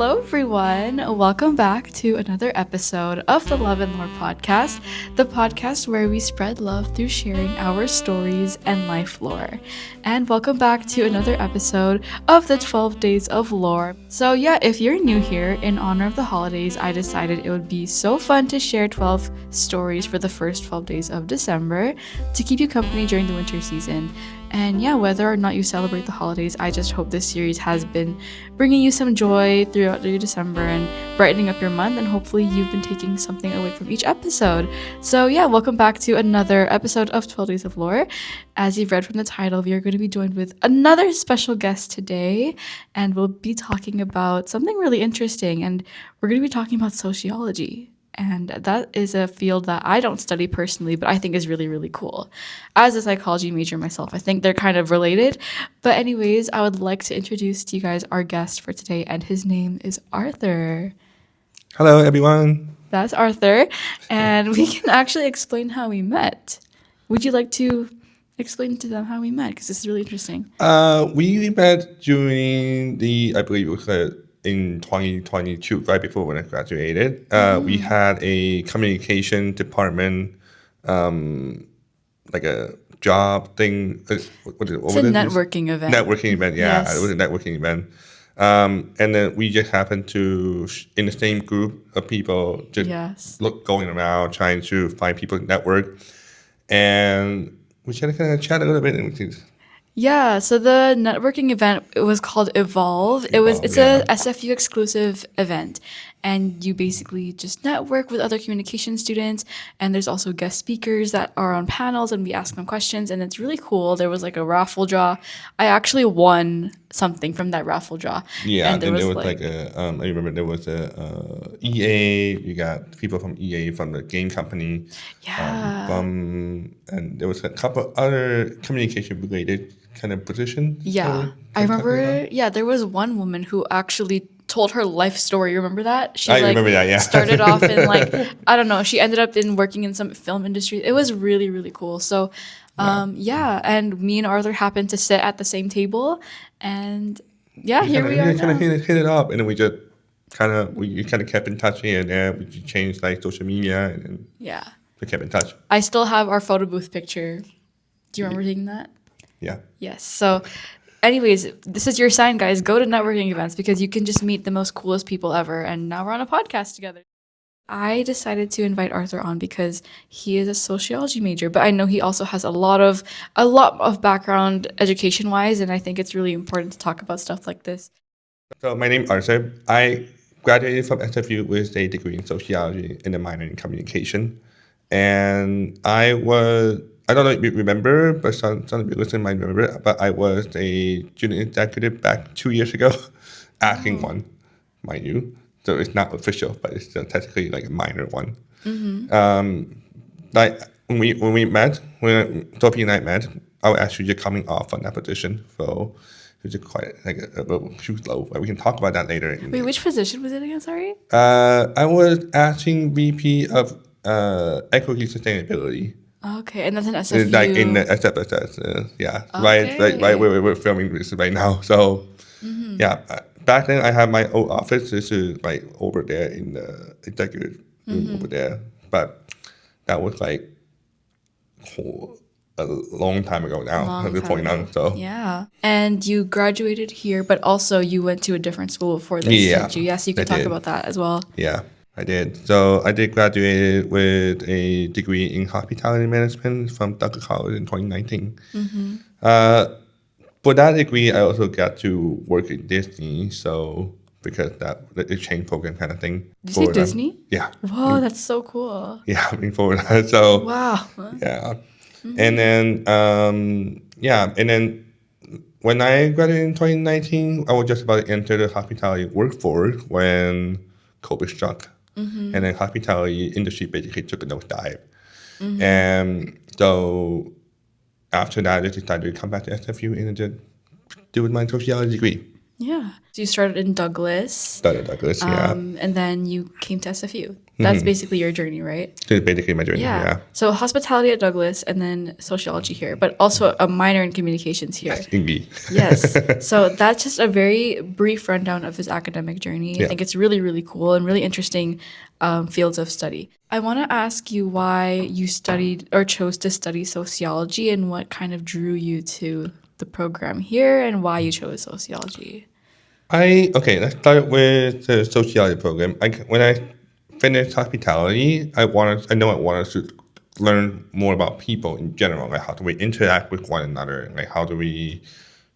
Hello, everyone. Welcome back to another episode of the Love and Lore podcast, the podcast where we spread love through sharing our stories and life lore. And welcome back to another episode of the 12 Days of Lore. So yeah, if you're new here, in honor of the holidays, I decided it would be so fun to share 12 stories for the first 12 days of December to keep you company during the winter season. And yeah, whether or not you celebrate the holidays, I just hope this series has been bringing you some joy throughout your December and brightening up your month, and hopefully you've been taking something away from each episode. So yeah, welcome back to another episode of 12 Days of Lore. As you've read from the title, we are going to be joined with another special guest today, and we'll be talking about something really interesting, and we're going to be talking about sociology. And that is a field that I don't study personally, but I think is really, really cool. As a psychology major myself, I think they're kind of related. But anyways, I would like to introduce to you guys our guest for today, and his name is Arthur. Hello, everyone. That's Arthur. And we can actually explain how we met. Would you like to explain to them how we met? Because this is really interesting. We met during I believe it was in 2022, right before when I graduated. We had a communication department, like a job thing. It's a networking event. Networking event, yeah. Yes. It was a networking event. And then we just happened to, in the same group of people, just going around trying to find people to network. And we kind of chat a little bit. And yeah, so the networking event, it was called Evolve. It's a SFU exclusive event, and you basically just network with other communication students, and there's also guest speakers that are on panels, and we ask them questions, and it's really cool. There was like a raffle draw. I actually won something from that raffle draw. Yeah, and there was like I remember there was a EA. You got people from EA, from the game company. Yeah. And there was a couple other communication related kind of positions. Yeah, I remember. Yeah, there was one woman who actually told her life story. Remember that? She remember that. Yeah, started off in I don't know. She ended up working in some film industry. It was really, really cool. So, and me and Arthur happened to sit at the same table, and here we are. Kind of hit it up, and then we just we kind of kept in touch here and there. We changed social media, and we kept in touch. I still have our photo booth picture. Do you remember taking that? Yeah. Yes. So anyways, this is your sign, guys. Go to networking events because you can just meet the most coolest people ever. And now we're on a podcast together. I decided to invite Arthur on because he is a sociology major, but I know he also has a lot of background education-wise, and I think it's really important to talk about stuff like this. So my name is Arthur. I graduated from SFU with a degree in sociology and a minor in communication. And I don't know if you remember, but some of you listening might remember, but I was a student executive back 2 years ago, acting one, mind you. So it's not official, but it's still technically like a minor one. Like when we met, when Sophie and I met, I was actually just coming off on that position. So it was just quite like a little too low. But we can talk about that later. Wait, which position was it again? Sorry? I was acting VP of Equity Sustainability. Okay, and that's an SFU. Like in the SFSS, yeah. Okay. Right where we're filming this right now. So, back then I had my own office. This is over there in the executive room over there. But that was a long time ago now, at this point now. So. Yeah. And you graduated here, but also you went to a different school before this, didn't you? Yes, you can talk about that as well. Yeah. I did. So I did graduate with a degree in hospitality management from Douglas College in 2019. For that degree, I also got to work at Disney. So because that exchange program kind of thing. Did you say Disney? Yeah. Whoa, that's so cool. Yeah, before that. So wow. Yeah. And then and then when I graduated in 2019, I was just about to enter the hospitality workforce when COVID struck. And then hospitality industry basically took a nosedive. And so after that, I just decided to come back to SFU and just do with my sociology degree. Yeah. So you started in Douglas, Douglas, yeah. and then you came to SFU. That's basically your journey, right? This is basically my journey, Yeah. yeah. So hospitality at Douglas and then sociology here, but also a minor in communications here. Indeed. Yes. So that's just a very brief rundown of his academic journey. I Yeah. think it's really, really cool and really interesting fields of study. I want to ask you why you studied or chose to study sociology and what kind of drew you to the program here and why you chose sociology. Let's start with the sociology program. When I finished hospitality, I wanted to learn more about people in general, like how do we interact with one another, like how do we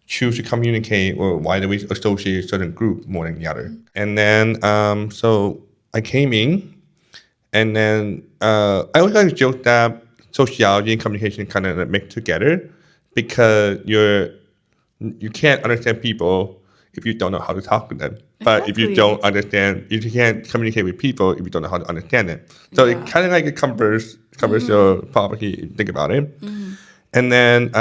choose to communicate, or why do we associate a certain group more than the other. And then so I came in, and then I always like to joke that sociology and communication kind of mix together because you can't understand people if you don't know how to talk to them. But if you Exactly. don't understand, if you can't communicate with people if you don't know how to understand them. So it Yeah. kind of like it covers your property if you think about it. And then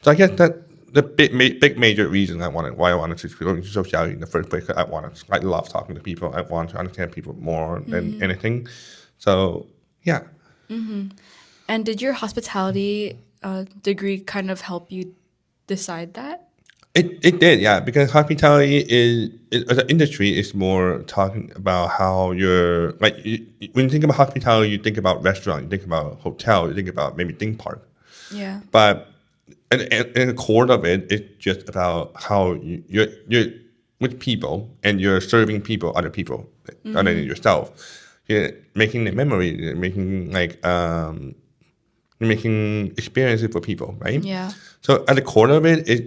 so I guess that the big major reason why I wanted to go into sociology in the first place, 'cause I love talking to people. I want to understand people more than anything. So yeah. And did your hospitality degree kind of help you decide that? It did, yeah, because hospitality as an industry is more talking about how you're like when you think about hospitality, you think about restaurant, you think about hotel, you think about maybe theme park, Yeah. but and the core of it is just about how you're with people and you're serving people, other people, other than yourself. You're making the memory, you're making experiences for people, right? Yeah. So at the core of it is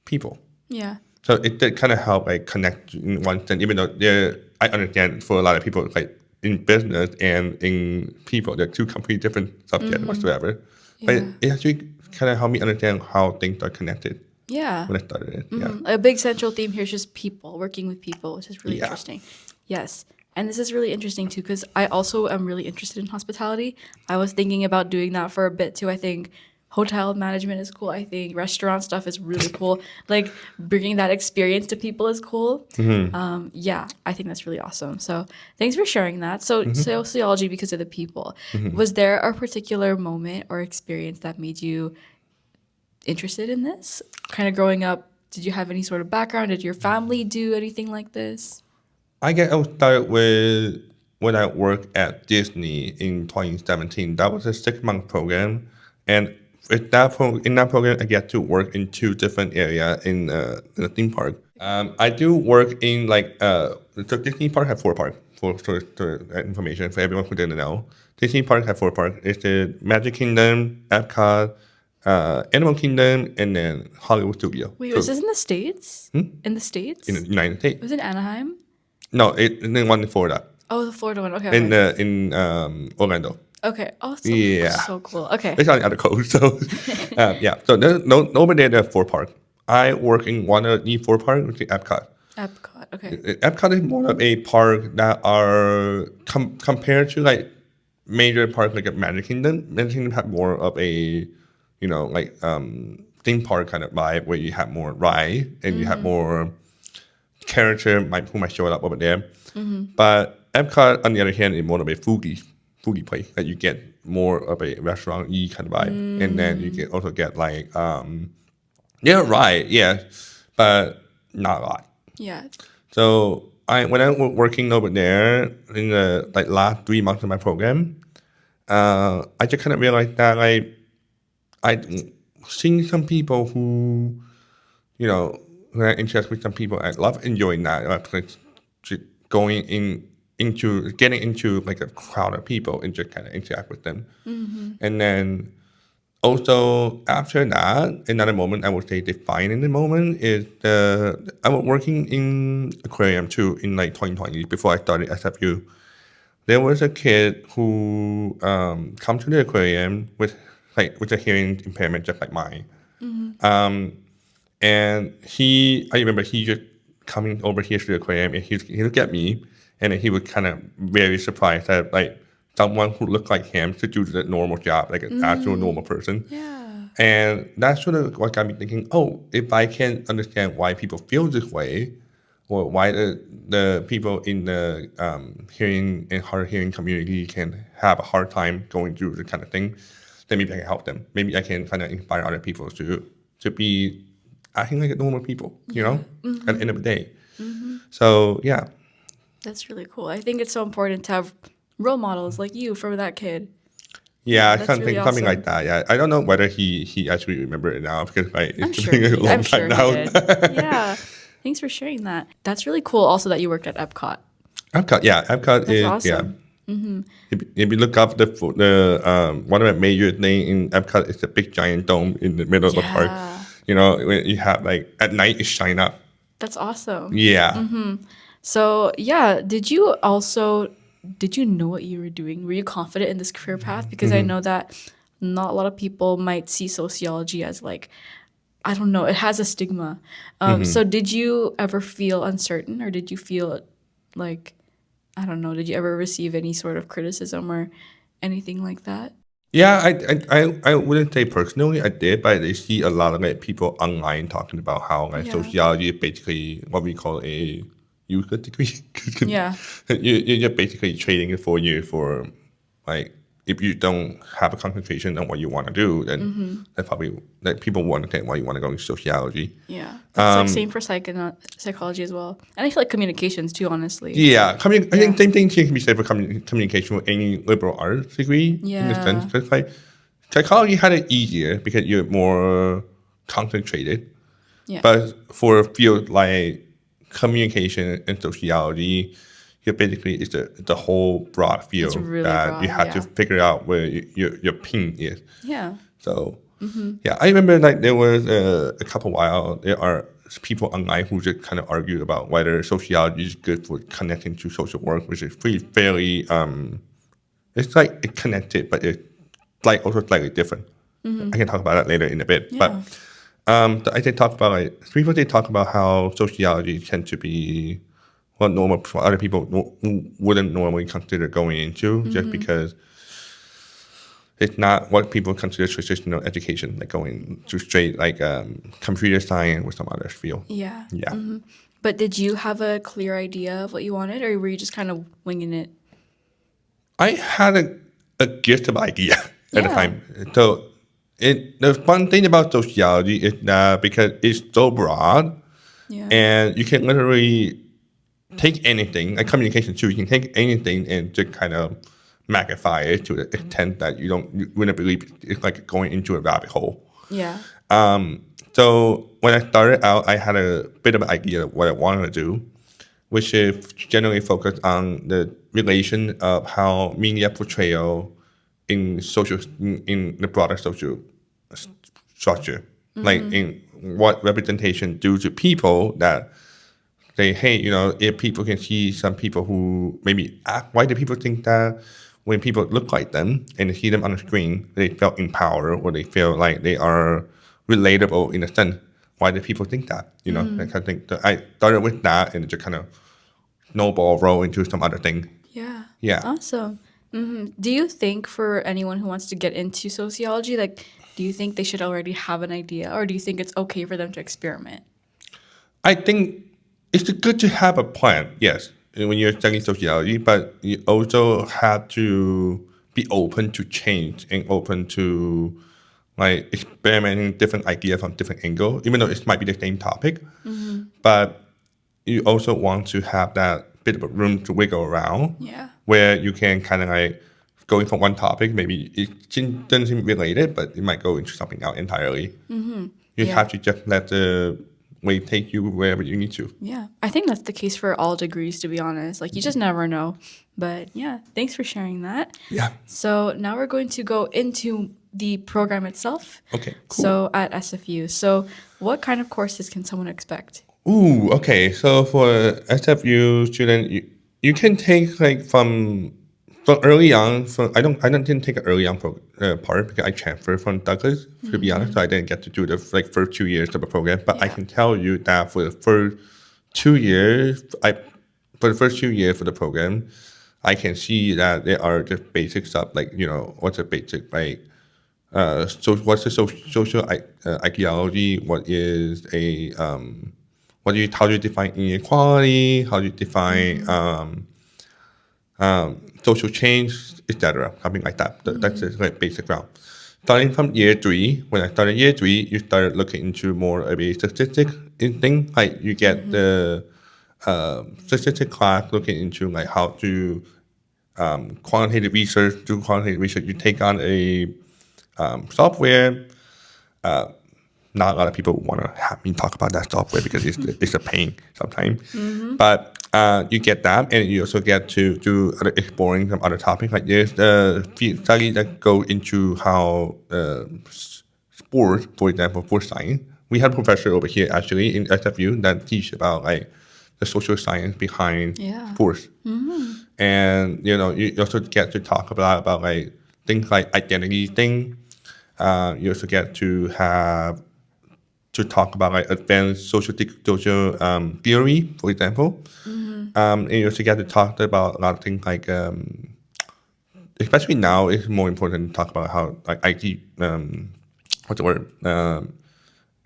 people. Yeah. So it did kind of help like connect in one sense, even though I understand for a lot of people like in business and in people, they're two completely different subjects whatsoever. But Yeah. it actually kind of helped me understand how things are connected Yeah. when I started it. Yeah. A big central theme here is just people, working with people, which is really Yeah. interesting. Yes. And this is really interesting too, because I also am really interested in hospitality. I was thinking about doing that for a bit too. I think hotel management is cool. I think restaurant stuff is really cool. Like bringing that experience to people is cool. Yeah, I think that's really awesome. So thanks for sharing that. So sociology because of the people. Was there a particular moment or experience that made you interested in this? Kind of growing up, did you have any sort of background? Did your family do anything like this? I was started with when I worked at Disney in 2017. That was a 6 month program, and in that program, I get to work in two different areas in the theme park. I do work in the Disney park have 4 parks. For information for everyone who didn't know, Disney park have 4 parks. It's the Magic Kingdom, Epcot, Animal Kingdom, and then Hollywood Studio. Wait, So was this in the States? In the States? in the United States. Was it Anaheim? No, and then one in Florida. Oh, the Florida one. Okay, okay. In Orlando. Okay. Oh, Yeah, so cool. Okay. it's on the other coast. So yeah, so there's over there. There are 4 parks. I work in one of the 4 parks, which is Epcot. Epcot. Okay. Epcot is more of a park that are compared to like major parks like Magic Kingdom. Magic Kingdom have more of a theme park kind of vibe where you have more ride and you have more character who might show up over there. But Epcot, on the other hand, is more of a foodie place. That you get more of a restaurant-y kind of vibe, and then you can also get yeah, but not a lot. Yeah. So when I was working over there in the last 3 months of my program, I just kind of realized that I seeing some people who when I interact with some people, I love enjoying that. Just going into getting into like a crowd of people and just kind of interact with them. And then also after that, another moment I would say defining the moment is I was working in aquarium too in 2020 before I started SFU. There was a kid who come to the aquarium with a hearing impairment just like mine. And I remember he just coming over here to the aquarium and he looked at me and then he was kind of very surprised that someone who looked like him to do the normal job, like an actual normal person. Yeah. And that's sort of what got me thinking, oh, if I can understand why people feel this way, or why the people in the hearing and hard of hearing community can have a hard time going through this kind of thing, then maybe I can help them. Maybe I can kind of inspire other people to be acting like normal people, at the end of the day. So, yeah. That's really cool. I think it's so important to have role models like you for that kid. Yeah, That's really something like awesome. that. Yeah, I don't know whether he actually remembered it now because I'm it's sure been a long I'm time sure he now. did. Yeah. Thanks for sharing that. That's really cool also that you worked at Epcot. Epcot That's is awesome. If you look up the one of the major thing in Epcot is the big giant dome in the middle of the park. Yeah. When you have like at night it shine up. That's awesome. Yeah. So, yeah, did you know what you were doing? Were you confident in this career path? Because I know that not a lot of people might see sociology as like, I don't know, it has a stigma. So did you ever feel uncertain or did you feel like, I don't know, did you ever receive any sort of criticism or anything like that? Yeah, I wouldn't say personally I did, but I see a lot of like people online talking about how like Yeah. sociology is basically what we call a useless degree. Yeah. You're just basically trading it for you for like if you don't have a concentration on what you want to do, then that's probably like people want to think why you want to go into sociology. Yeah. That's like same for psychology as well. And I feel like communications too, honestly. Yeah, I Yeah. think same thing can be said for communication with any liberal arts degree in the sense Yeah. because like psychology had it easier because you're more concentrated, Yeah. but for a field like communication and sociology, you basically it's the whole broad It's field really that you broad. have to Yeah. figure out where your pin is. Yeah. So yeah, I remember like there was a couple while there are people online who just kind of argue about whether sociology is good for connecting to social work, which is pretty fairly it's like it's connected, but it's like also slightly different. I can talk about that later in a bit. But Yeah. I did talk about like people did talk about how sociology tend to be what normal other people wouldn't normally consider going into just because it's not what people consider traditional education, like going to straight like computer science or some other field. Yeah. Yeah. But did you have a clear idea of what you wanted or were you just kind of winging it? I had a gift of idea at the Yeah. time. So the fun thing about sociology is that because it's so broad Yeah. and you can literally take anything, like communication too, you can take anything and just kind of magnify it to the extent that you wouldn't believe it's like going into a rabbit hole. Yeah. So when I started out, I had a bit of an idea of what I wanted to do, which is generally focused on the relation of how media portrayal in the broader social structure, like in what representation do to people that say, hey, if people can see some people who maybe act, why do people think that when people look like them and they see them on the screen, they feel empowered or they feel like they are relatable in a sense? Why do people think that? That kind of thing. So I started with that and it just kind of snowball roll into some other thing. Yeah. Yeah. Awesome. Do you think for anyone who wants to get into sociology, like, do you think they should already have an idea or do you think it's okay for them to experiment? I think it's good to have a plan, yes, when you're studying sociology, but you also have to be open to change and open to like experimenting different ideas from different angles, even though it might be the same topic. But you also want to have that bit of a room to wiggle around Yeah. where you can kind of like going from one topic, maybe doesn't seem related, but it might go into something else entirely. You Yeah. have to just let the way take you wherever you need to. Yeah. I think that's the case for all degrees, to be honest. Like, you just never know. But yeah, thanks for sharing that. Yeah. So now we're going to go into the program itself. Okay, cool. So at SFU. So what kind of courses can someone expect? Ooh, okay. So for SFU student, you can take like from early on. Didn't take an early on part because I transferred from Douglas. To be honest, so I didn't get to do the like first 2 years of the program. But I Yeah. can tell you that for the first 2 years, for the first 2 years for the program, I can see that there are just basic stuff like what's a basic like so what's the social ideology? What is a how do you define inequality? How do you define social change, etc. Something like that. That's just like basic ground. Starting from year three, when I started year three, you started looking into more of a statistic thing. Like you get the statistic class looking into like how to quantitative research. Do quantitative research. You take on a software. Not a lot of people want to have me talk about that software because it's a pain sometimes. But you get that, and you also get to do other exploring some other topics. Like there's the study that go into how sports, for example, sports science. We have a professor over here actually in SFU that teach about like the social science behind Yeah. sports, and you also get to talk about like things like identity thing. You also get to have to talk about like advanced social theory, for example. And you also get to talk about a lot of things like, especially now, it's more important to talk about how like what's the word,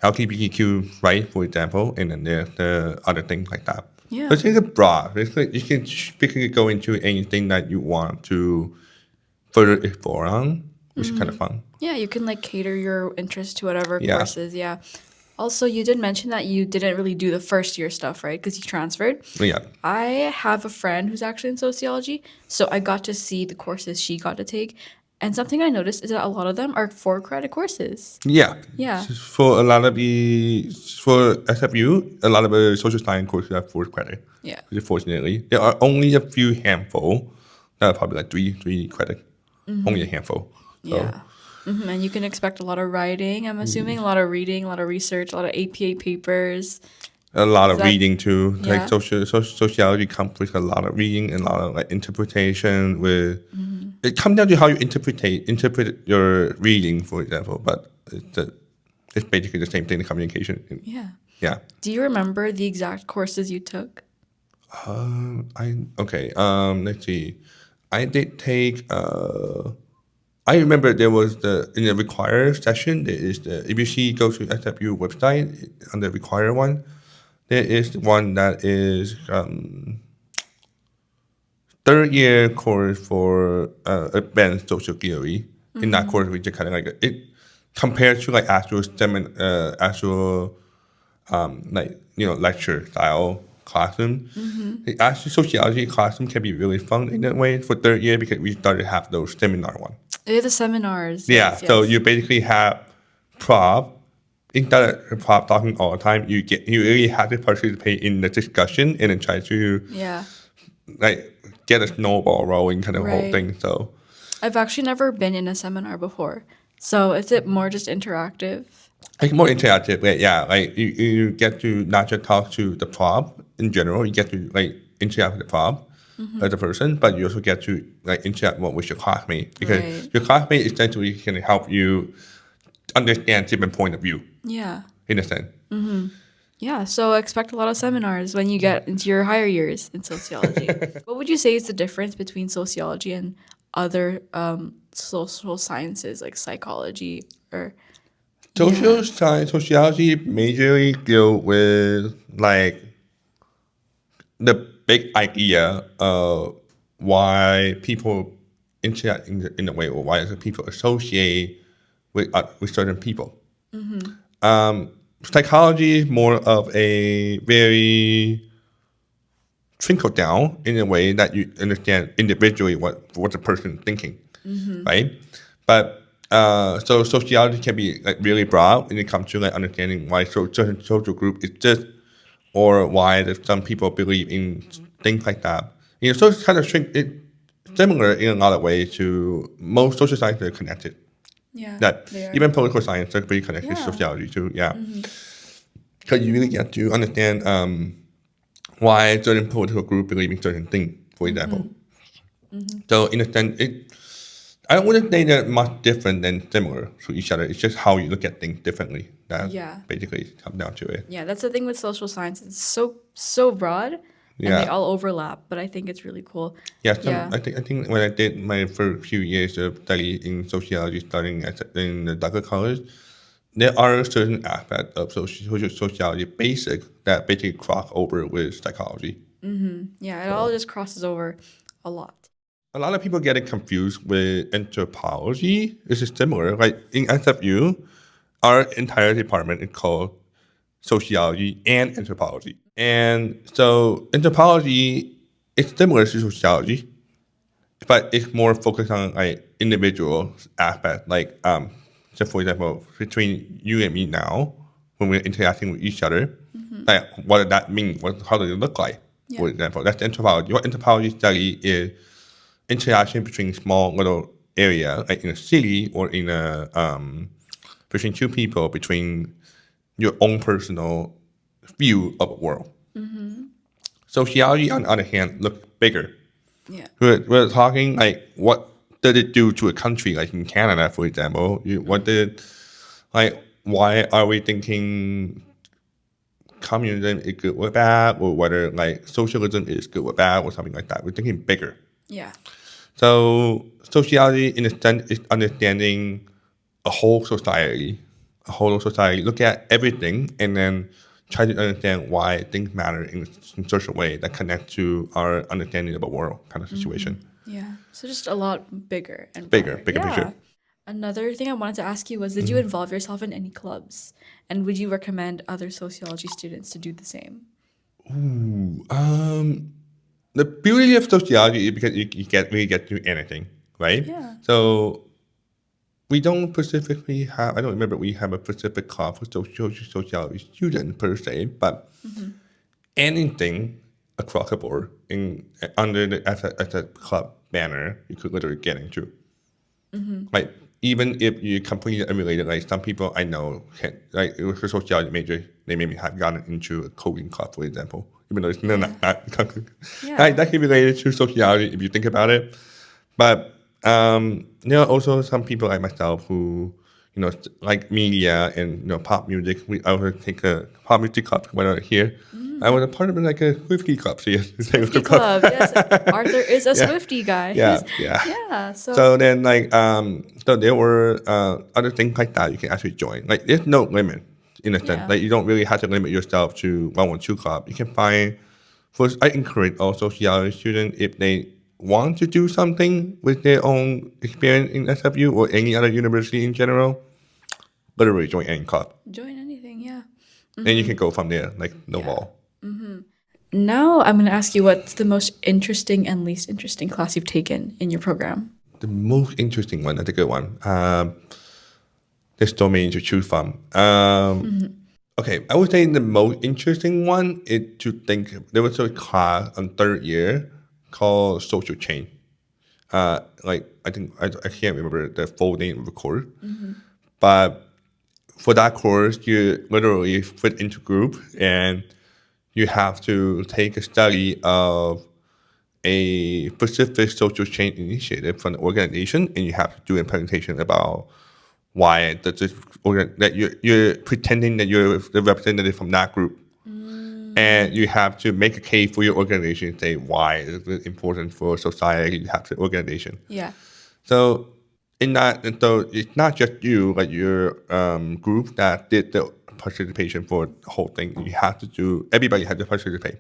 LGBTQ right, for example, and then there's the other things like that. Yeah. So it's broad. It's like you can basically go into anything that you want to further explore on, which is kind of fun. Yeah, you can like cater your interest to whatever Yeah. courses. Yeah. Also, you did mention that you didn't really do the first year stuff, right? Because you transferred. Yeah. I have a friend who's actually in sociology, so I got to see the courses she got to take. And something I noticed is that a lot of them are 4 credit courses. Yeah. Yeah. For a lot of for SFU, a lot of the social science courses have 4 credit. Yeah. Unfortunately, there are only a few handful that are probably like three credit. Only a handful. So, Yeah. And you can expect a lot of writing, I'm assuming, a lot of reading, a lot of research, a lot of APA papers. a lot of that- reading too. Yeah. Like sociology comes with a lot of reading and a lot of like interpretation. It comes down to how you interpret your reading, for example. But it's basically the same thing in communication. Yeah. Yeah. Do you remember the exact courses you took? Let's see. I did take. I remember there was in the require session. There is if you see go to SFU website on the require one. There is one that is third year course for advanced social theory. In that course, we just kind of like it compared to like actual lecture style classroom. The actual sociology classroom can be really fun in that way for third year because we started to have those seminar one. The seminars. Yeah, Yes, so yes. you basically have prop. Instead of prop talking all the time, you really have to participate in the discussion and then try to Yeah. like get a snowball rolling kind of whole Right. thing. So I've actually never been in a seminar before. So is it more just interactive? it's more interactive, but yeah, like you get to not just talk to the prop in general, you get to like interact with the prop as a person, but you also get to like interact more with your classmate because Right. your classmate essentially can help you understand different point of view Yeah. in a sense. Yeah, so expect a lot of seminars when you get into your higher years in sociology. What would you say is the difference between sociology and other social sciences like psychology or Social science, sociology majorly deal with like the big idea of why people interact in a way, or why people associate with certain people. Psychology is more of a very trickle down in a way that you understand individually what the person is thinking, right? But so sociology can be like really broad when it comes to like understanding why certain social group exist or why some people believe in things like that. So it's kind of similar in a lot of ways to most social sciences are connected. yeah. That they are. even political science are pretty connected to Yeah. sociology too. Yeah, because you really get to understand why certain political group believe in certain thing, for example. So in a sense, I wouldn't say they're much different than similar to each other. It's just how you look at things differently. That Yeah. basically comes down to it. Yeah, that's the thing with social science. It's so broad and they Yeah. all overlap, but I think it's really cool. Yeah, Yeah. I think when I did my first few years of study in sociology, studying in the Douglas College, there are certain aspects of sociology basic that basically cross over with psychology. Yeah, it all just crosses over a lot. A lot of people get it confused with anthropology. This is similar. Like in SFU, our entire department is called sociology and anthropology. And so anthropology is similar to sociology, but it's more focused on like individual aspect. Like so for example, between you and me now, when we're interacting with each other, like what does that mean? How does it look like? For Yeah. example, that's anthropology. What anthropology study is interaction between small little area, like in a city or in a between two people, between your own personal view of the world. Sociology, on the other hand, looks bigger. Yeah. We're talking like what did it do to a country, like in Canada, for example? What did like why are we thinking communism is good or bad, or whether like socialism is good or bad, or something like that? We're thinking bigger. Yeah. So sociology, in a sense, is understanding a whole society, look at everything, and then try to understand why things matter in such a way that connects to our understanding of the world kind of situation. Yeah. So just a lot bigger and Bigger broader. Yeah. picture. Another thing I wanted to ask you was, did you involve yourself in any clubs? And would you recommend other sociology students to do the same? The beauty of sociology is because you really get to do anything, right? Yeah. So we don't specifically have, I don't remember we have a specific club for sociology students per se, but anything across the board under the as a club banner, you could literally get into. Like even if you're completely unrelated, like some people I know can, like it was a sociology major, they maybe have gotten into a coding club, for example, even though it's not Yeah. like, that can be related to sociology if you think about it. But there are also some people like myself who, like media and pop music. I would take a pop music club when I was here. I was a part of like a Swiftie club. So Swiftie Club. Yes. Arthur is a Swiftie guy. Yeah. Yeah. So then, like, so there were other things like that you can actually join. Like, there's no limit in a sense. Yeah. Like, you don't really have to limit yourself to 112 club. You can find. First, I encourage all sociology students if they want to do something with their own experience in SFU or any other university in general, literally join any club, Join anything. Yeah. and you can go from there. Like, no wall. Now I'm going to ask you, what's the most interesting and least interesting class you've taken in your program? The most interesting one, that's a good one. There's so many to choose from. Okay, I would say the most interesting one is to think there was a class on third year called social change. Like I think I can't remember the full name of the course, but for that course, you literally fit into group and you have to take a study of a specific social change initiative from the organization, and you have to do a presentation about why that you're pretending that you're the representative from that group, and you have to make a case for your organization and say why it's important for society to have the organization. Yeah. So so it's not just you, like your group that did the participation for the whole thing. You have to do. Everybody has to participate.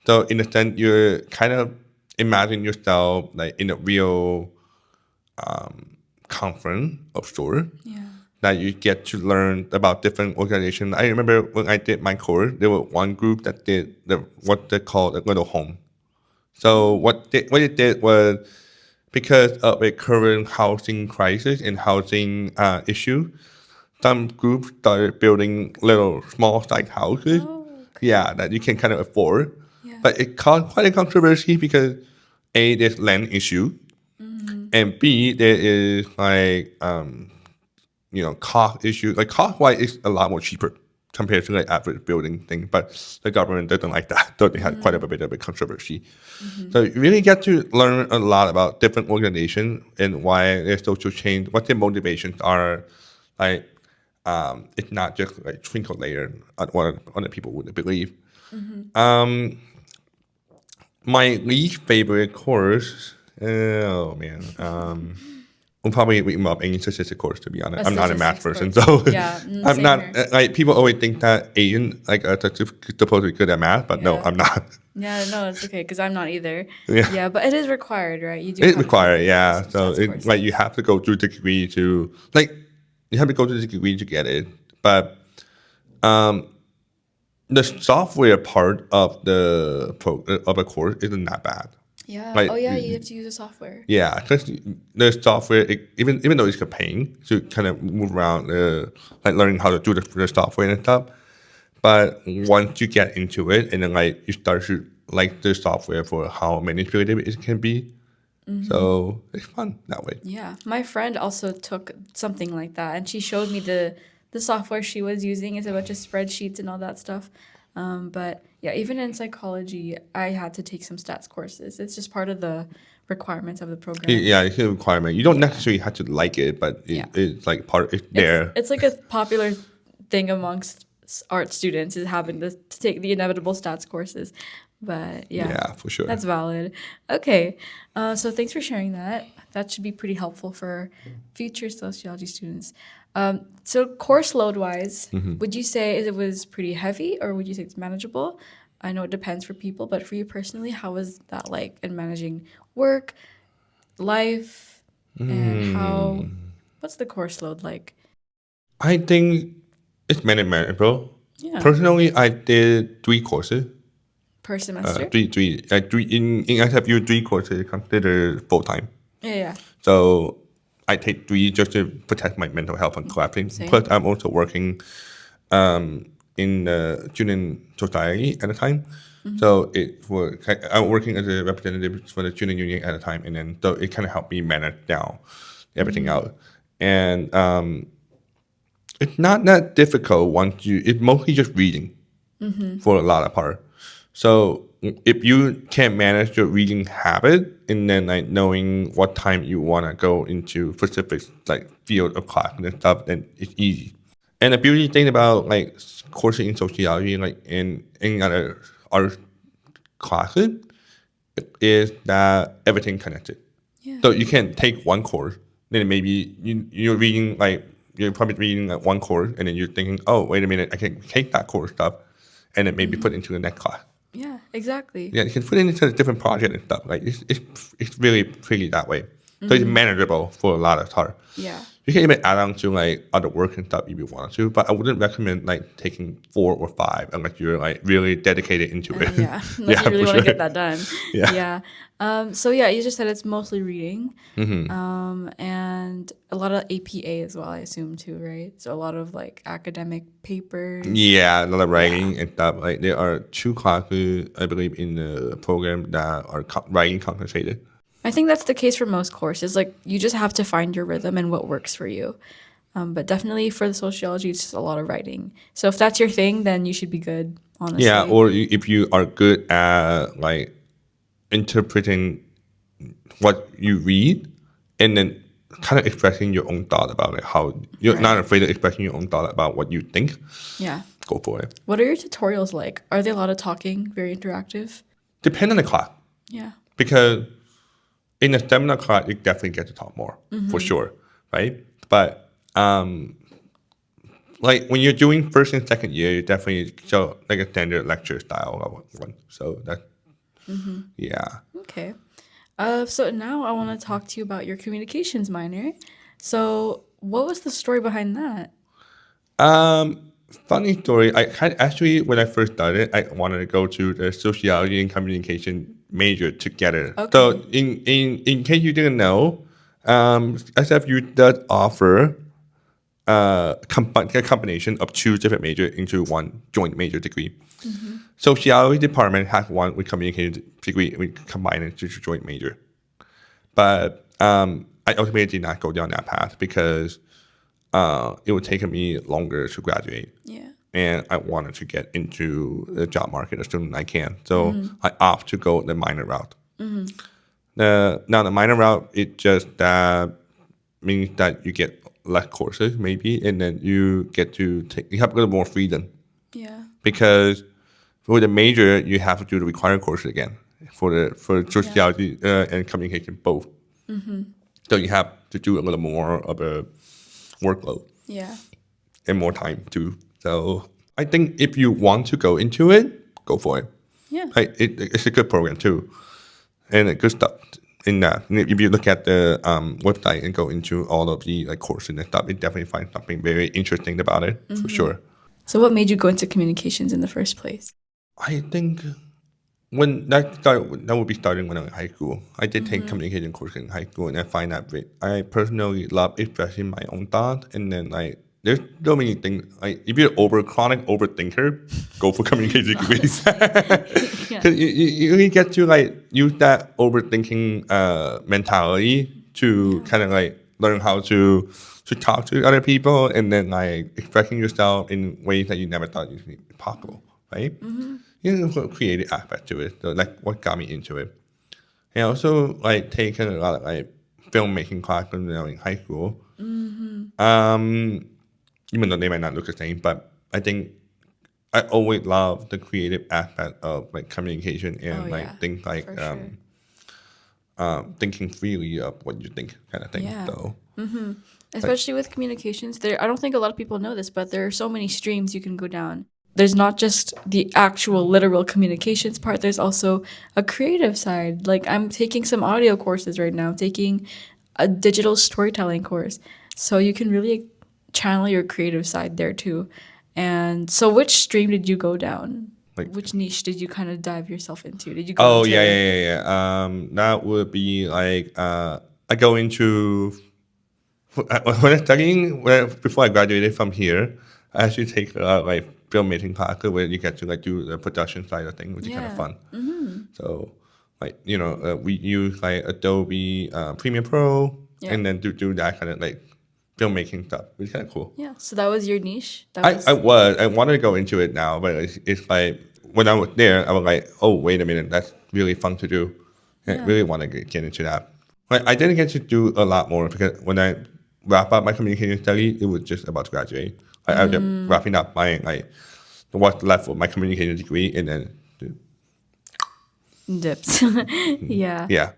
So in a sense, you're kind of imagine yourself like in a real conference of sorts Yeah. that you get to learn about different organizations. I remember when I did my course, there was one group that did what they called a little home. So what it did was, because of a current housing crisis and housing issue, some groups started building little small site houses. Oh, Yeah, that you can kind of afford. Yeah. But it caused quite a controversy because A, there's land issue, and B, there is like cost issue. Like cost wise, it's a lot more cheaper compared to like average building thing. But the government doesn't like that, so they had quite a bit of a controversy. So you really get to learn a lot about different organizations and why their social change, what their motivations are. Like it's not just like twinkle layer on what other people would believe. My least favorite course. Oh man. Will probably involve any statistics course. To be honest, A I'm not a math statistics person, course. so Yeah, I'm same not here. like people always think that Asian like are supposed to be good at math, but no, Yeah. I'm not. Yeah, no, it's okay because I'm not either. Yeah, Yeah, but it is required, right? You do it have to requires take yeah. some So stats it like you courses. have to go through the degree to like you have to go to the degree to get it, but the software part of of a course isn't that bad. Yeah. Like Oh, yeah, you have to use a software. yeah, because the software, even though it's paying to kind of move around, like learning how to do the software and stuff. But once you get into it, and then like you start to like the software for how manipulative it can be, so it's fun that way. Yeah. My friend also took something like that, and she showed me the software she was using. It's a bunch of spreadsheets and all that stuff. But yeah, even in psychology, I had to take some stats courses. It's just part of the requirements of the program. Yeah, it's a requirement. You don't Yeah. necessarily have to like it, but Yeah. it's like part. It's It's there. it's like a popular thing amongst art students is having to take the inevitable stats courses. But yeah, Yeah, for sure. that's valid. Okay, so thanks for sharing that. That should be pretty helpful for future sociology students. So course load wise, would you say it was pretty heavy or would you say it's manageable? I know it depends for people, but for you personally, how was that like in managing work, life, and how? What's the course load like? I think it's manageable. Yeah, Personally, I did 3 courses. per semester. Three in SFU 3 courses considered full time. Yeah, So I take 3 just to protect my mental health and collapsing. same. Plus, I'm also working in the student society at the time. So I'm working as a representative for the student union at the time, and then so it kind of helped me manage down everything out. And it's not that difficult once you. It's mostly just reading for a lot of part. So if you can manage your reading habit and then like knowing what time you want to go into specific like field of class and stuff, then it's easy. And the beauty thing about like courses in sociology, like in any other art classes, is that everything connected. Yeah. So you can take one course, then maybe you're reading like you're probably reading like one course, and then you're thinking, oh wait a minute, I can take that course stuff, and then maybe put it into the next class. Yeah, exactly. Yeah, you can put it into a different project and stuff. Like it's really pretty that way. So it's manageable for a lot of time. Yeah. You can even add on to like other work and stuff if you want to, but I wouldn't recommend like taking 4 or 5 unless you're like really dedicated into it. Yeah, unless you really for want to sure. get that done. Yeah. Yeah. So yeah, you just said it's mostly reading, and a lot of APA as well. I assume too, right? So a lot of like academic papers. Yeah, a lot of writing and stuff. Like there are 2 classes, I believe, in the program that are writing compensated. I think that's the case for most courses. Like you just have to find your rhythm and what works for you. But definitely for the sociology, it's just a lot of writing. So if that's your thing, then you should be good. Honestly. Yeah, or if you are good at like interpreting what you read and then kind of expressing your own thought about it, how you're not afraid of expressing your own thought about what you think, Yeah. go for it. What are your tutorials like? Are they a lot of talking, very interactive? Depend on the class. Yeah. Because in a seminar class, you definitely get to talk more, for sure, right? But like when you're doing first and second year, you definitely show like a standard lecture style of one. So that, yeah. Okay. So now I want to talk to you about your communications minor. So what was the story behind that? Funny story. Actually, when I first started, I wanted to go to the sociology and communication major together. Okay. So, in case you didn't know, SFU does offer a combination of 2 different majors into one joint major degree. Sociology department has one with communication degree. We combine it to joint major. But I ultimately did not go down that path because it would take me longer to graduate. Yeah. And I wanted to get into the job market as soon as I can. So I opt to go the minor route. Now the minor route, it just means that you get less courses maybe, and then you get to you have a little more freedom. Yeah. Because with the major, you have to do the required courses again. for sociology and communication both. So you have to do a little more of a workload Yeah. and more time too. So I think if you want to go into it, go for it. Yeah. Like it's a good program too, and good stuff in that. And if you look at the website and go into all of the like courses and stuff, you definitely find something very interesting about it for sure. So what made you go into communications in the first place? I think when that would be starting when I was in high school. I did take communication course in high school, and I find that I personally love expressing my own thoughts. And then like, there's so many things. Like if you're chronic overthinker, go for communication degrees. Because you really get to like use that overthinking mentality to kind of like learn how to talk to other people, and then like expressing yourself in ways that you never thought you could be possible, right? There's a creative aspect to it. So like what got me into it. And also like taking a lot of like filmmaking classes when I was in high school. Even though they might not look the same, but I think I always love the creative aspect of like communication and things like thinking freely of what you think kind of thing. Yeah. So Especially with communications, I don't think a lot of people know this, but there are so many streams you can go down. There's not just the actual literal communications part, there's also a creative side. Like I'm taking some audio courses right now, taking a digital storytelling course. So you can really channel your creative side there too. And so which stream did you go down? Like, which niche did you kind of dive yourself into? Did you go into yeah. That would be like I go into when I'm studying before I graduated from here. I actually take like filmmaking classes where you get to like do the production side of things, which is kind of fun. So like we use like Adobe Premiere Pro, and then do that kind of like filmmaking stuff, which is kind of cool. Yeah, so that was your niche? I wanted to go into it now, but it's like when I was there, I was like, oh, wait a minute, that's really fun to do. I really want to get into that. Like, I didn't get to do a lot more because when I wrap up my communication study, it was just about to graduate. I was just wrapping up my like what's left of my communication degree, and then dips. Yeah. Yeah.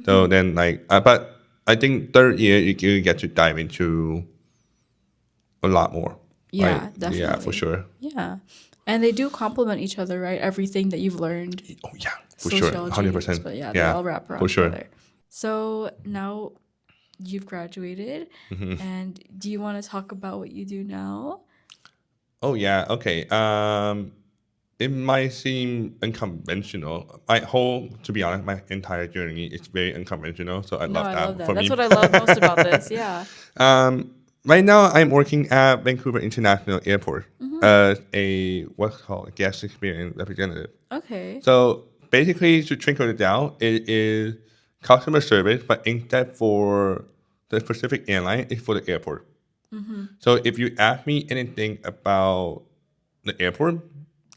So then like, but I think third year you get to dive into a lot more. Yeah, right? definitely. Yeah, for sure. Yeah. And they do complement each other, right? Everything that you've learned. Oh yeah, for sure, 100%. But yeah, they all wrap around for sure. together. So now you've graduated, and do you want to talk about what you do now? Oh yeah, okay. It might seem unconventional. To be honest, my entire journey is very unconventional. So I love that. That's what I love most about this. Yeah. Right now, I'm working at Vancouver International Airport as what's called a guest experience representative. Okay. So basically, to trickle it down, it is customer service, but instead for the specific airline, it's for the airport. So if you ask me anything about the airport,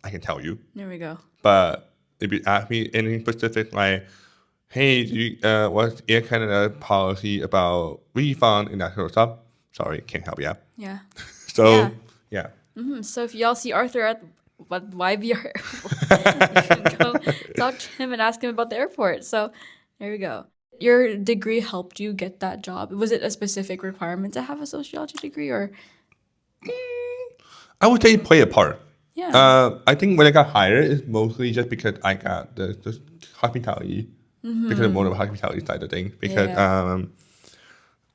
I can tell you. There we go. But if you ask me anything specific, like, hey, what's Air Canada policy about refund and that sort of stuff? Sorry, can't help you out. Yeah. So, yeah. So if y'all see Arthur at YVR, you can go talk to him and ask him about the airport. So there we go. Your degree helped you get that job. Was it a specific requirement to have a sociology degree, or? I would say it played a part. Yeah. I think when I got hired, it's mostly just because I got the hospitality, because of more of the hospitality side of things. Because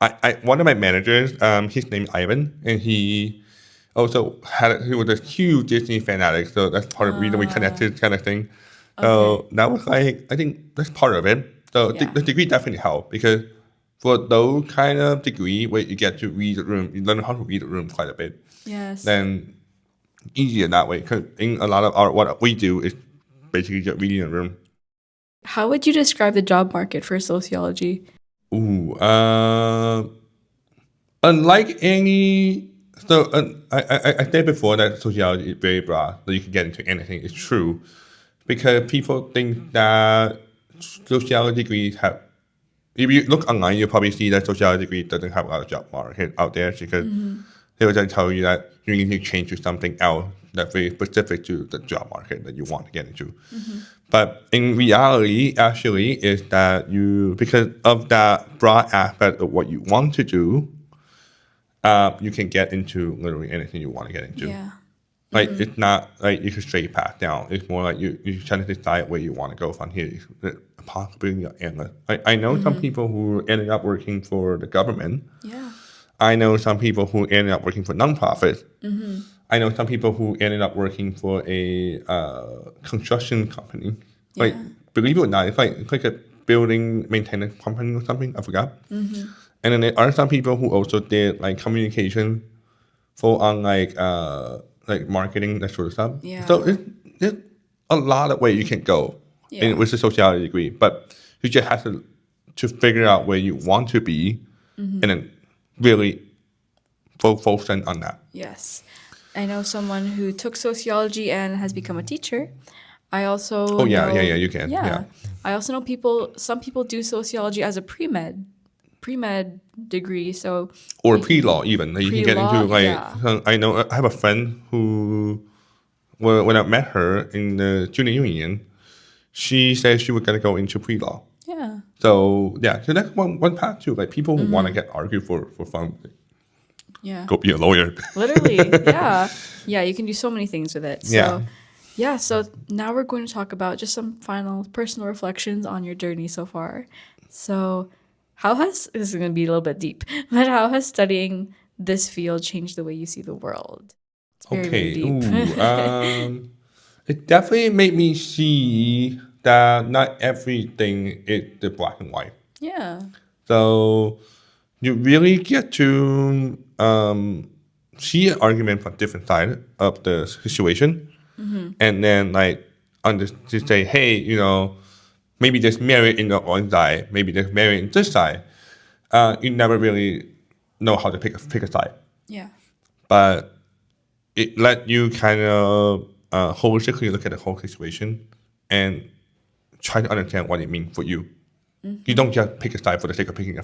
I one of my managers, his name is Ivan, and he also he was a huge Disney fanatic, so that's part of the reason we connected, kind of thing. So that was like, I think that's part of it. So the degree definitely helped, because for those kind of degree where you get to read the room, you learn how to read the room quite a bit. Yes. Then easier that way, because in a lot of what we do is basically just reading the room. How would you describe the job market for sociology? Unlike any, so I said before that sociology is very broad, so you can get into anything. It's true, because people think that sociology degrees have. If you look online, you'll probably see that sociology degree doesn't have a lot of job market out there, because they will then tell you that you need to change to something else that's very specific to the job market that you want to get into. But in reality, actually, is that because of that broad aspect of what you want to do, you can get into literally anything you want to get into. Yeah. Like it's not like you can straight path down. It's more like you trying to decide where you want to go from here. The possibility are endless. I know some people who ended up working for the government. Yeah. I know some people who ended up working for nonprofits. I know some people who ended up working for a construction company. Like, Yeah. believe it or not, it's like a building maintenance company or something. I forgot. And then there are some people who also did like communication for on like marketing, that sort of stuff. Yeah. So it's a lot of ways you can go Yeah. with a sociology degree, but you just have to figure out where you want to be, and then really focus on that. Yes. I know someone who took sociology and has become a teacher. I also Oh yeah, know, you can. Yeah. I also know some people do sociology as a pre-med degree. So Or pre-law even. Like, you can get pre-law, into like yeah. I know I have a friend who when I met her in the student union, she said she was gonna go into pre-law. Yeah. So yeah, so that's one path too. Like people who want to get argue for fun, Yeah. go be a lawyer. Literally, yeah. Yeah, you can do so many things with it. So, Yeah. so now we're going to talk about just some final personal reflections on your journey so far. So, this is going to be a little bit deep, but how has studying this field changed the way you see the world? It's very, very Okay. deep. Ooh. It definitely made me see that not everything is the black and white. Yeah. So you really get to see an argument from different side of the situation, and then like to say, hey, maybe there's merit in the one side, maybe there's merit in this side. You never really know how to pick a side, Yeah. but it let you kind of holistically look at the whole situation and try to understand what it means for you. You don't just pick a side for the sake of picking a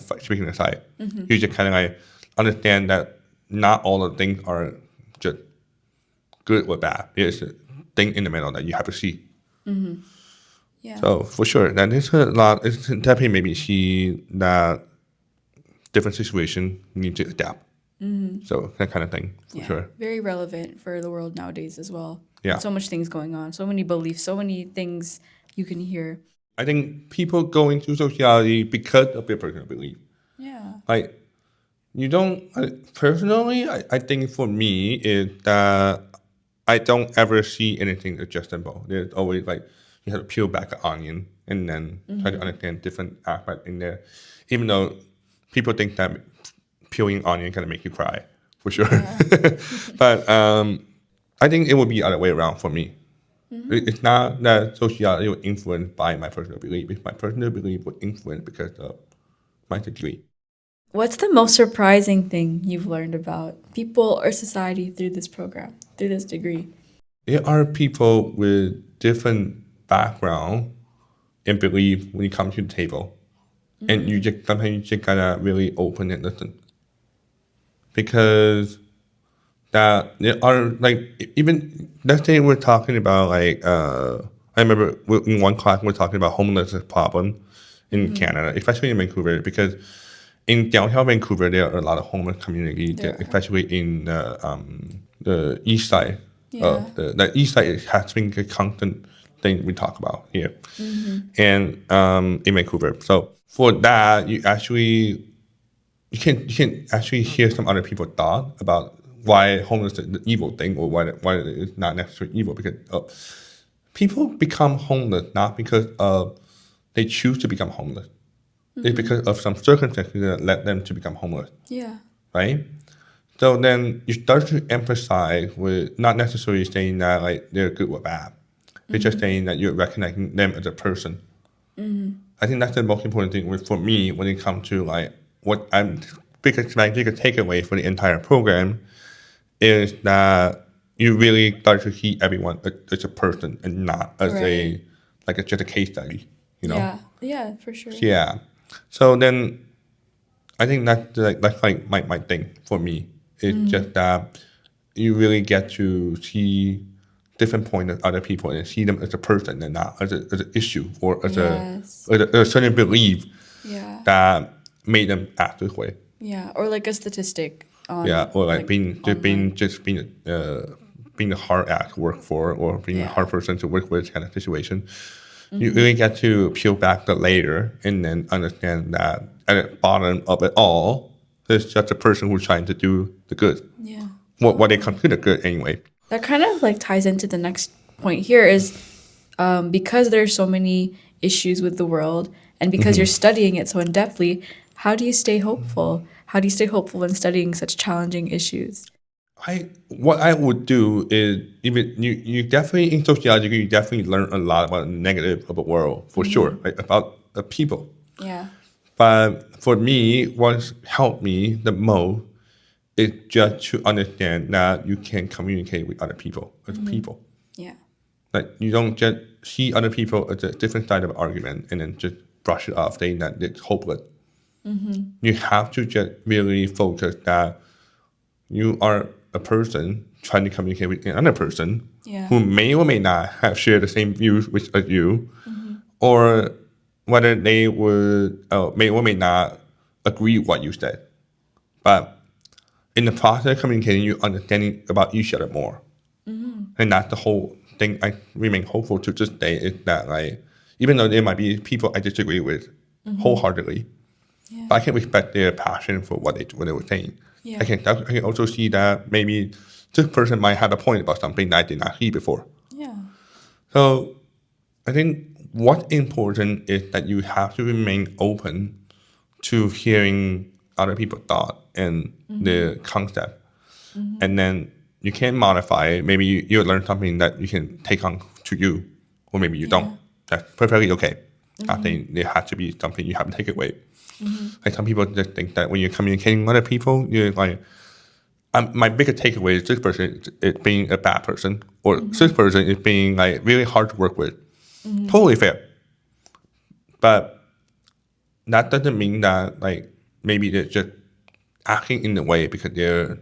side. You just kind of like understand that not all the things are just good or bad. There's a thing in the middle that you have to see. Yeah. So for sure, that is a lot. It's definitely maybe see that different situation you need to adapt. So that kind of thing for Yeah. sure. Very relevant for the world nowadays as well. Yeah. So much things going on, so many beliefs, so many things you can hear. I think people go into sociology because of their personal belief. Yeah. Like you don't personally. I think for me is that I don't ever see anything adjustable. There's always like you have to peel back an onion and then try to understand different aspects in there. Even though people think that peeling onion kind of make you cry, for sure. But I think it would be the other way around for me. It's not that sociology was influenced by my personal belief. It's my personal belief was influenced because of my degree. What's the most surprising thing you've learned about people or society through this program, through this degree? There are people with different background and belief when you come to the table. And sometimes you just gotta really open and listen. Because that there are like even let's say we're talking about like I remember in one class we're talking about homelessness problem in Canada, especially in Vancouver, because in downtown Vancouver there are a lot of homeless communities, especially in the east side of the east side has been a constant thing we talk about here, and in Vancouver. So for that, you can actually hear some other people's thought about why homelessness is the evil thing or why it's not necessarily evil, because people become homeless not because of they choose to become homeless. It's because of some circumstances that led them to become homeless, Yeah. right? So then you start to emphasize with not necessarily saying that like they're good or bad. It's just saying that you're recognizing them as a person. I think that's the most important thing for me when it comes to like what my biggest takeaway for the entire program is that you really start to see everyone as a person and not as Right. just a case study, Yeah. Yeah, for sure. Yeah. So then I think that's like my thing for me. It's just that you really get to see different point of other people and see them as a person and not as an issue or as Yes. a certain belief Yeah. that made them act this way. Yeah. Or like a statistic on Yeah, or like being online. being a hard ass to work for or being a hard Yeah. person to work with kind of situation. You really get to peel back the layer and then understand that at the bottom of it all, there's just a person who's trying to do the good. Yeah. What they consider good anyway. That kind of like ties into the next point here is because there's so many issues with the world and because you're studying it so in depthly, how do you stay hopeful? How do you stay hopeful when studying such challenging issues? What I would do is even you definitely in sociology you definitely learn a lot about the negative of the world for sure, right? About the people. Yeah. But for me, what's helped me the most is just to understand that you can communicate with other people as people. Yeah. Like you don't just see other people as a different side of an argument and then just brush it off, saying that it's hopeless. You have to just really focus that you are a person trying to communicate with another person Yeah. who may or may not have shared the same views as you, or whether they would may or may not agree with what you said. But in the process of communicating, you're understanding about each other more. And that's the whole thing I remain hopeful to this day is that like even though there might be people I disagree with wholeheartedly, but I can respect their passion for what they were saying. Yeah. I can also see that maybe this person might have a point about something that I did not see before. Yeah. So I think what's important is that you have to remain open to hearing other people's thought and the concept. And then you can modify it. Maybe you learn something that you can take on to you, or maybe you don't. That's perfectly okay. I think there has to be something you have to take away. Like some people just think that when you're communicating with other people, you're like, my biggest takeaway is this person is being a bad person, or this person is being like really hard to work with. Totally fair. But that doesn't mean that like maybe they're just acting in the way because they're,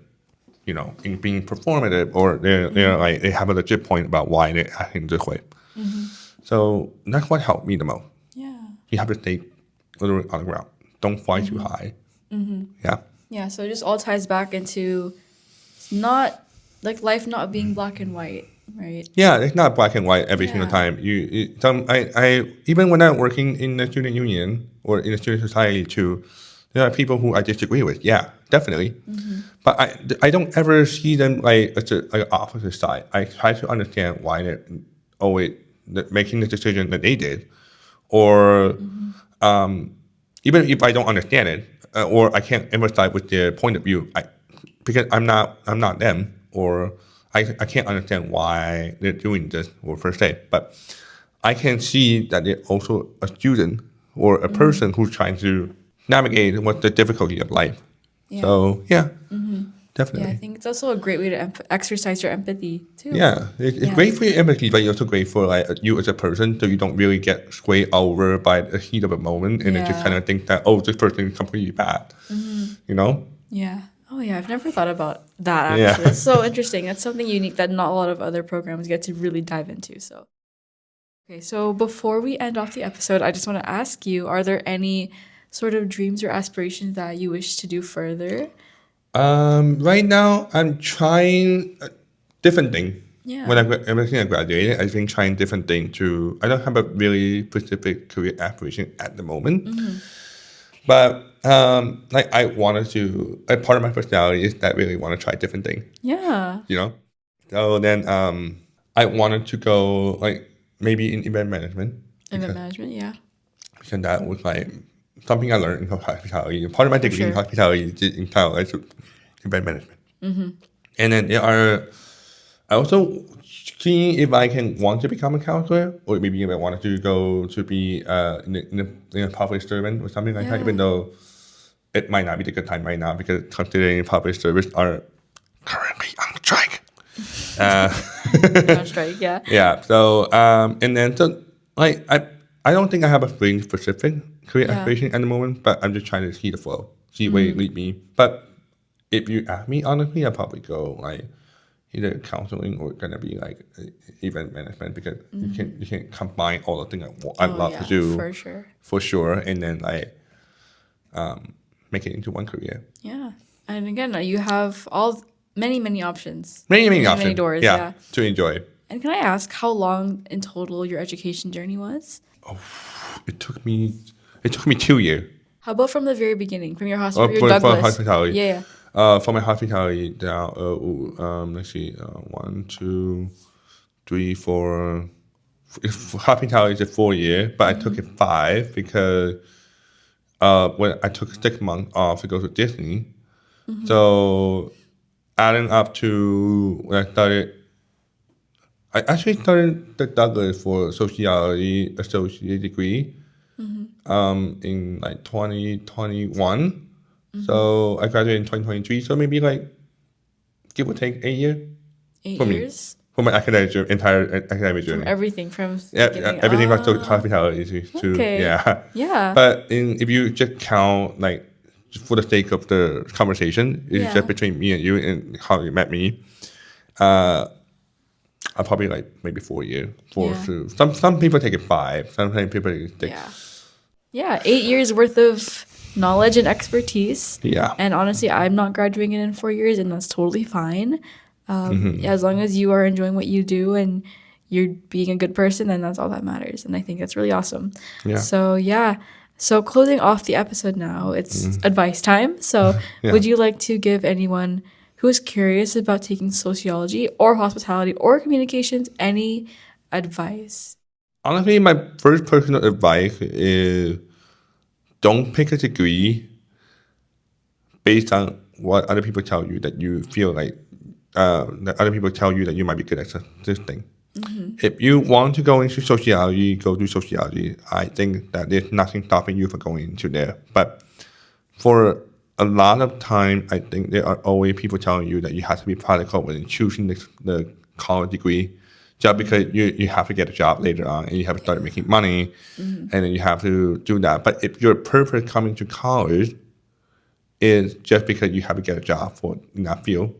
being performative or they're like they have a legit point about why they're acting this way. So that's what helped me the most. Yeah. You have to stay literally on the ground. Don't fly too high. Yeah. Yeah. So it just all ties back into not like life not being black and white, right? Yeah, it's not black and white every single Yeah. time. I even when I'm working in the student union or in the student society too, there are people who I disagree with. Yeah, definitely. But I don't ever see them like as an opposite side. I try to understand why they're always making the decision that they did, or even if I don't understand it or I can't empathize with their point of view, because I'm not them, or I can't understand why they're doing this or per se, but I can see that they're also a student or a person who's trying to navigate what the difficulty of life. Yeah. So yeah, Yeah, definitely. I think it's also a great way to exercise your empathy too. Yeah, it's great for your empathy, but it's also great for like you as a person, so you don't really get swayed over by the heat of a moment, and then just Yeah. kind of think that this person is completely bad. Yeah. Oh yeah, I've never thought about that actually. Yeah. That's so interesting. That's something unique that not a lot of other programs get to really dive into. So okay, so before we end off the episode, I just want to ask you, are there any sort of dreams or aspirations that you wish to do further? Right now I'm trying different thing. Yeah. When ever since I graduated, I've been trying different things to. I don't have a really specific career aspiration at the moment, but like I wanted to. A part of my personality is that I really want to try different things. Yeah. So then I wanted to go like maybe in event management. Event management, yeah. Because that was like something I learned in hospitality. Part of my degree in sure. hospitality is in college, event management. And then I also see if I can want to become a counselor, or maybe if I wanted to go to be in a public servant or something like that, even though it might not be the good time right now because considering public service are currently on strike. On strike, yeah. Yeah. So and then so like I don't think I have a really specific career aspiration at the moment, but I'm just trying to see the flow, see where it lead me. But if you ask me honestly, I'd probably go like either counseling or gonna be like event management, because you can combine all the things I'd love to do for sure. and then like make it into one career. Yeah. And again, you have many options. Many Many options. doors, Yeah, yeah. to enjoy. And can I ask how long in total your education journey was? It took me 2 years. How about from the very beginning, from your Oh, hospital, your for Douglas? hospitality. Yeah. For my hospitality, down. Let's see. 1, 2, 3, 4. Hospitality is a 4 year, but I took it 5 because when I took 6 months off to go to Disney. So adding up to when I actually started the Douglas for sociology associate degree in like 2021. So I graduated in 2023. So maybe like give or take 8 years 8 for me. years? For my entire academic journey. From everything, from beginning. Everything back to hospitality to Okay. yeah. Yeah. But if you just count like just for the sake of the conversation, it's Yeah. just between me and you and how you met me. I'll probably like maybe 4 years. Some people take it 5. Some people take it 6. Yeah. Yeah, 8 years worth of knowledge and expertise. Yeah. And honestly, I'm not graduating in 4 years, and that's totally fine. As long as you are enjoying what you do and you're being a good person, then that's all that matters. And I think that's really awesome. Yeah. So, yeah. So, closing off the episode now, it's advice time. So, Yeah. would you like to give anyone who is curious about taking sociology or hospitality or communications any advice? Honestly, my first personal advice is don't pick a degree based on what other people tell you that you feel like that other people tell you that you might be good at this thing. If you want to go into sociology, go do sociology. I think that there's nothing stopping you from going into there. But for a lot of time, I think there are always people telling you that you have to be practical when choosing the college degree, just because you have to get a job later on and you have to start making money, and then you have to do that. But if your purpose coming to college is just because you have to get a job in that field,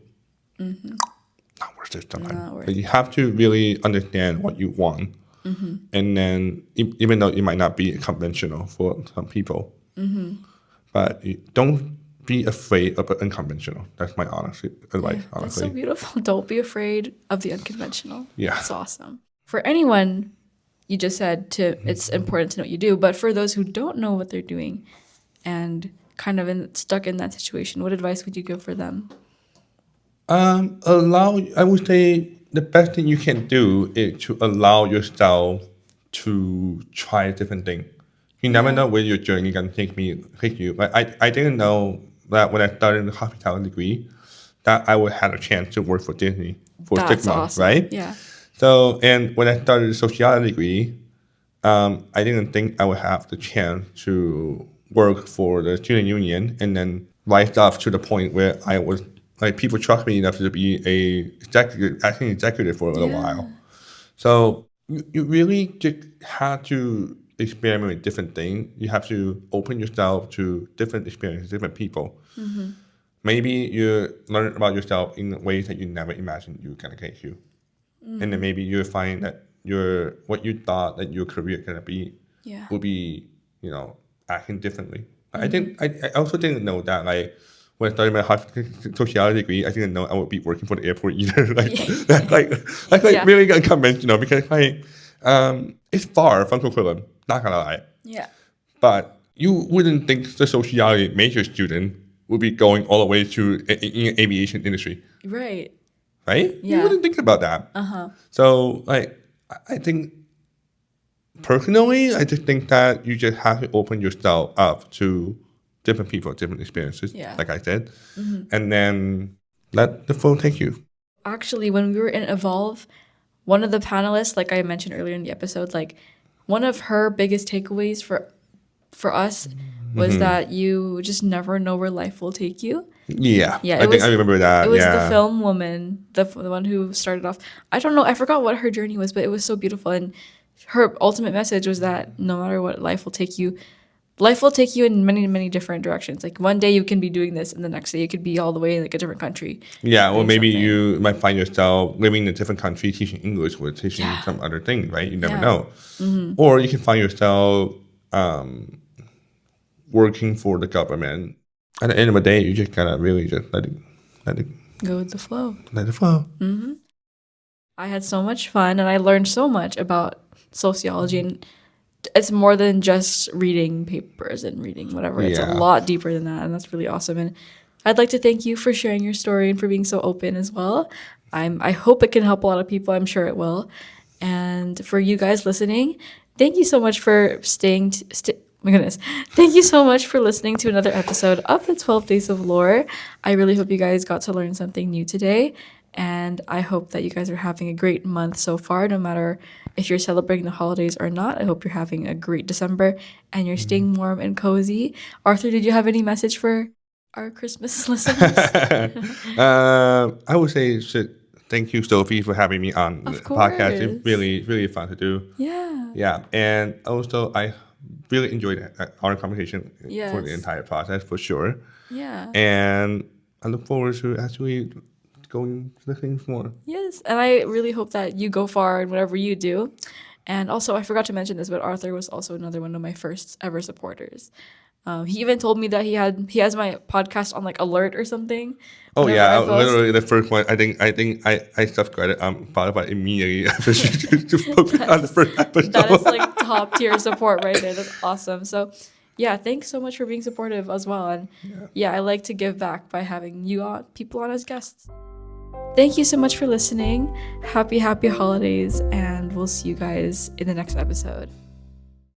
not worth it sometimes. But you have to really understand what you want, and then even though it might not be conventional for some people, but don't be afraid of the unconventional. That's my honest advice. Yeah, that's honestly, so beautiful. Don't be afraid of the unconventional. Yeah. That's awesome. For anyone, you just said it's important to know what you do, but for those who don't know what they're doing and kind of stuck in that situation, what advice would you give for them? I would say the best thing you can do is to allow yourself to try different things. You never know where your journey can take you. Like I didn't know that when I started the hospitality degree, that I would have a chance to work for Disney for 6 months, awesome. right? Yeah. So, and when I started the sociology degree, I didn't think I would have the chance to work for the student union and then rise up to the point where I was like people trust me enough to be acting executive for a little while. So you really just have to experiment with different things. You have to open yourself to different experiences, different people. Maybe you learn about yourself in ways that you never imagined you were gonna get to. And then maybe you'll find that what you thought that your career gonna be will be, acting differently. I think I also didn't know that like when I started my sociology degree, I didn't know I would be working for the airport either. Really unconventional because it's far from curriculum, not gonna lie. Yeah. But you wouldn't think the sociology major student would be going all the way to in aviation industry. Right. Right? Yeah. You wouldn't think about that. So like I think personally, I just think that you just have to open yourself up to different people, different experiences, like I said, and then let the flow take you. Actually, when we were in Evolve, one of the panelists, like I mentioned earlier in the episode, like one of her biggest takeaways for us was that you just never know where life will take you. Yeah, I remember that. It was the film woman, the one who started off. I don't know, I forgot what her journey was, but it was so beautiful. And her ultimate message was that no matter what life will take you, life will take you in many, many different directions. Like one day you can be doing this, and the next day you could be all the way in like a different country. Yeah, or doing maybe something. you might find yourself living in a different country teaching English or teaching some other thing, right? You never Yeah. know. Or you can find yourself working for the government. At the end of the day, you just gotta really just let it Go with the flow. let it flow. I had so much fun, and I learned so much about sociology, and it's more than just reading papers and reading whatever. It's a Yeah. lot deeper than that, and that's really awesome. And I'd like to thank you for sharing your story and for being so open as well. I hope it can help a lot of people. I'm sure it will. And for you guys listening, thank you so much for staying. My goodness. Thank you so much for listening to another episode of the 12 Days of Lore. I really hope you guys got to learn something new today. And I hope that you guys are having a great month so far, no matter if you're celebrating the holidays or not. I hope you're having a great December and you're staying warm and cozy. Arthur, did you have any message for our Christmas listeners? I would say thank you, Sophie, for having me on the podcast. It's course. really, really fun to do. Yeah. Yeah, and also I really enjoyed our conversation for Yes. the entire process, for sure. Yeah. And I look forward to actually going to the things more. Yes, and I really hope that you go far in whatever you do. And also, I forgot to mention this, but Arthur was also another one of my first ever supporters. He even told me that he has my podcast on like alert or something. Oh whenever yeah, I post. literally the first one. I think I subscribed Spotify immediately after to post it on the first episode. That is like top tier support right there. That's awesome. So yeah, thanks so much for being supportive as well. And yeah, I like to give back by having people on as guests. Thank you so much for listening. Happy holidays, and we'll see you guys in the next episode.